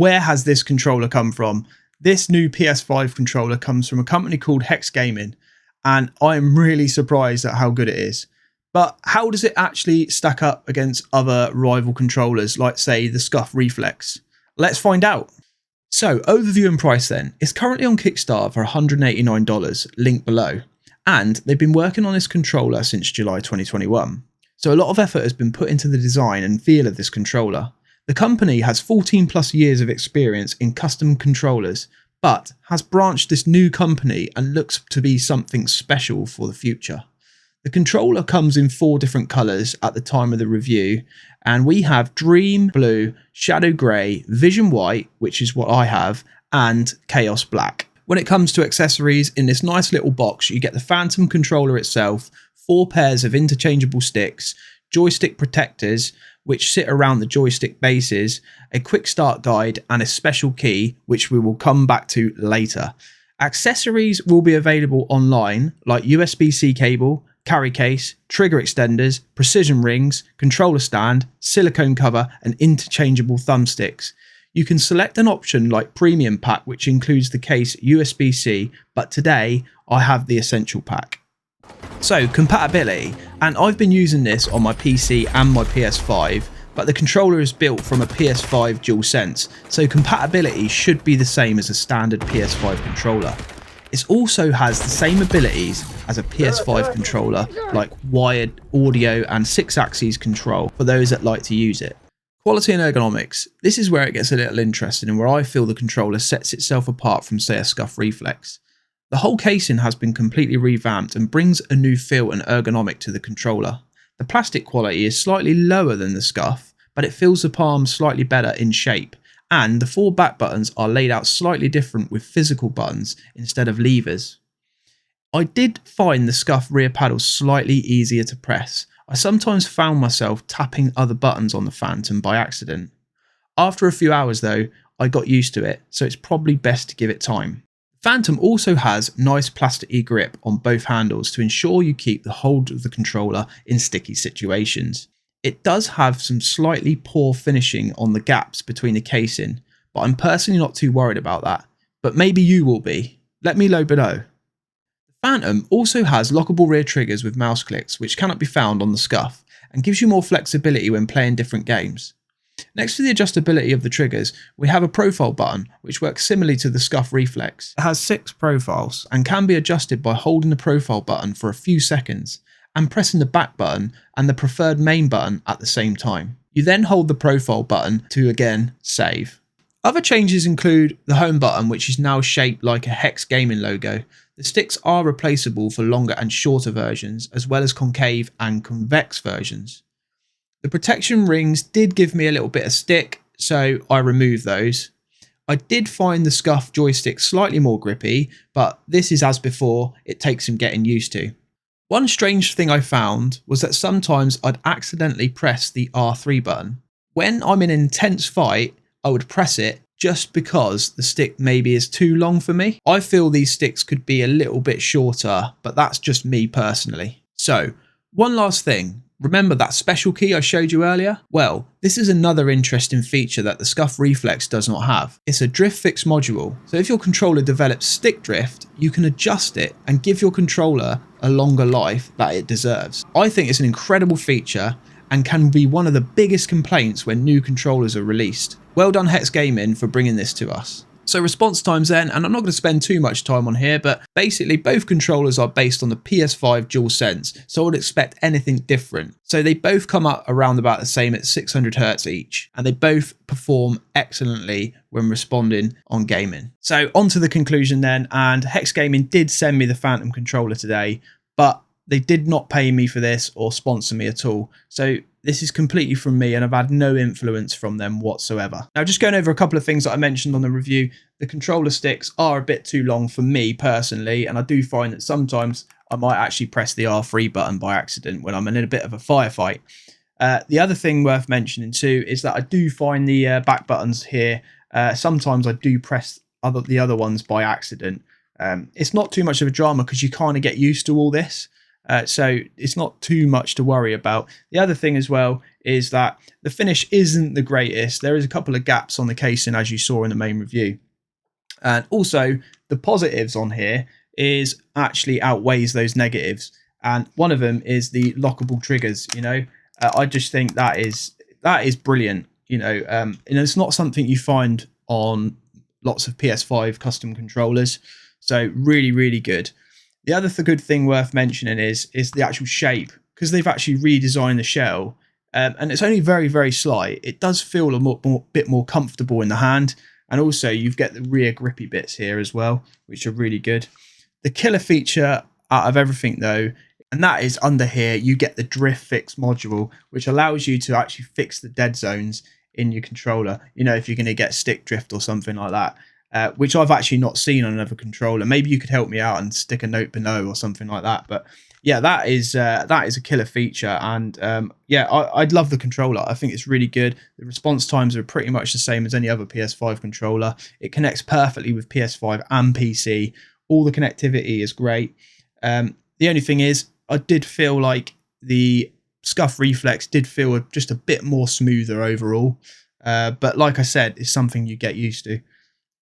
Where has this controller come from? This new PS5 controller comes from a company called HEXGAMING, and I am really surprised at how good it is. But how does it actually stack up against other rival controllers, like say the SCUF Reflex? Let's find out. So, overview and price then. It's currently on Kickstarter for $189, link below. And they've been working on this controller since July 2021. So a lot of effort has been put into the design and feel of this controller. The company has 14 plus years of experience in custom controllers, but has branched this new company and looks to be something special for the future. The controller comes in 4 different colours at the time of the review, and we have Dream Blue, Shadow Grey, Vision White, which is what I have, and Chaos Black. When it comes to accessories, in this nice little box you get the Phantom controller itself, 4 pairs of interchangeable sticks, joystick protectors which sit around the joystick bases, a quick start guide and a special key which we will come back to later. Accessories will be available online like USB-C cable, carry case, trigger extenders, precision rings, controller stand, silicone cover and interchangeable thumbsticks. You can select an option like Premium Pack which includes the case USB-C, but today I have the Essential Pack. So compatibility, and I've been using this on my PC and my PS5, but the controller is built from a PS5 DualSense, so compatibility should be the same as a standard PS5 controller. It also has the same abilities as a PS5 controller, like wired audio and 6-axis control for those that like to use it. Quality and ergonomics. This is where it gets a little interesting and where I feel the controller sets itself apart from say a SCUF Reflex. The whole casing has been completely revamped and brings a new feel and ergonomic to the controller. The plastic quality is slightly lower than the SCUF, but it feels the palm slightly better in shape, and the 4 back buttons are laid out slightly different with physical buttons instead of levers. I did find the SCUF rear paddles slightly easier to press. I sometimes found myself tapping other buttons on the Phantom by accident. After a few hours though, I got used to it, so it's probably best to give it time. Phantom also has nice plasticky grip on both handles to ensure you keep the hold of the controller in sticky situations. It does have some slightly poor finishing on the gaps between the casing, but I'm personally not too worried about that. But maybe you will be. Let me know below. The Phantom also has lockable rear triggers with mouse clicks, which cannot be found on the SCUF, and gives you more flexibility when playing different games. Next to the adjustability of the triggers, we have a profile button which works similarly to the SCUF Reflex. It has 6 profiles and can be adjusted by holding the profile button for a few seconds and pressing the back button and the preferred main button at the same time. You then hold the profile button to again save. Other changes include the home button, which is now shaped like a HEXGAMING logo. The sticks are replaceable for longer and shorter versions, as well as concave and convex versions. The protection rings did give me a little bit of stick, so I removed those. I did find the SCUF joystick slightly more grippy, but this is as before, it takes some getting used to. One strange thing I found was that sometimes I'd accidentally press the R3 button. When I'm in an intense fight, I would press it just because the stick maybe is too long for me. I feel these sticks could be a little bit shorter, but that's just me personally. So, one last thing. Remember that special key I showed you earlier? Well, this is another interesting feature that the SCUF Reflex does not have. It's a drift fix module. So if your controller develops stick drift, you can adjust it and give your controller a longer life that it deserves. I think it's an incredible feature and can be one of the biggest complaints when new controllers are released. Well done HEXGAMING for bringing this to us. So response times then, and I'm not going to spend too much time on here, but basically both controllers are based on the PS5 DualSense, so I would expect anything different. So they both come up around about the same at 600 Hz each, and they both perform excellently when responding on gaming. So on to the conclusion then, and HEXGAMING did send me the Phantom controller today, but they did not pay me for this or sponsor me at all. So this is completely from me and I've had no influence from them whatsoever. Now, just going over a couple of things that I mentioned on the review, the controller sticks are a bit too long for me personally, and I do find that sometimes I might actually press the R3 button by accident when I'm in a bit of a firefight. The other thing worth mentioning too is that I do find the back buttons here, sometimes I do press the other ones by accident. It's not too much of a drama because you kind of get used to all this. So it's not too much to worry about. The other thing as well is that the finish isn't the greatest. There is a couple of gaps on the casing, as you saw in the main review. And also the positives on here is actually outweighs those negatives. And one of them is the lockable triggers. I just think that is brilliant. And it's not something you find on lots of PS5 custom controllers. So really, really good. The other good thing worth mentioning is the actual shape, because they've actually redesigned the shell, and it's only very, very slight. It does feel a bit more comfortable in the hand, and also you get the rear grippy bits here as well, which are really good. The killer feature out of everything though, and that is under here, you get the drift fix module, which allows you to actually fix the dead zones in your controller. If you're going to get stick drift or something like that, which I've actually not seen on another controller. Maybe you could help me out and stick a note below or something like that. But yeah, that is a killer feature. And I'd love the controller. I think it's really good. The response times are pretty much the same as any other PS5 controller. It connects perfectly with PS5 and PC. All the connectivity is great. The only thing is, I did feel like the SCUF Reflex did feel just a bit more smoother overall. But like I said, it's something you get used to.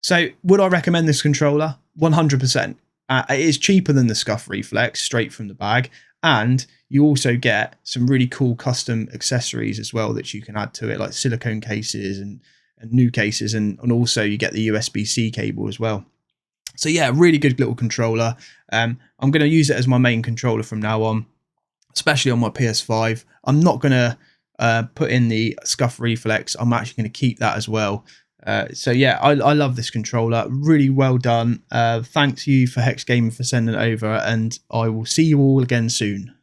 So would I recommend this controller? 100%. It is cheaper than the SCUF Reflex, straight from the bag. And you also get some really cool custom accessories as well that you can add to it, like silicone cases and new cases. And also you get the USB-C cable as well. So yeah, really good little controller. I'm going to use it as my main controller from now on, especially on my PS5. I'm not going to put in the SCUF Reflex. I'm actually going to keep that as well. So yeah, I love this controller. Really well done. Thanks you for HEXGAMING for sending it over, and I will see you all again soon.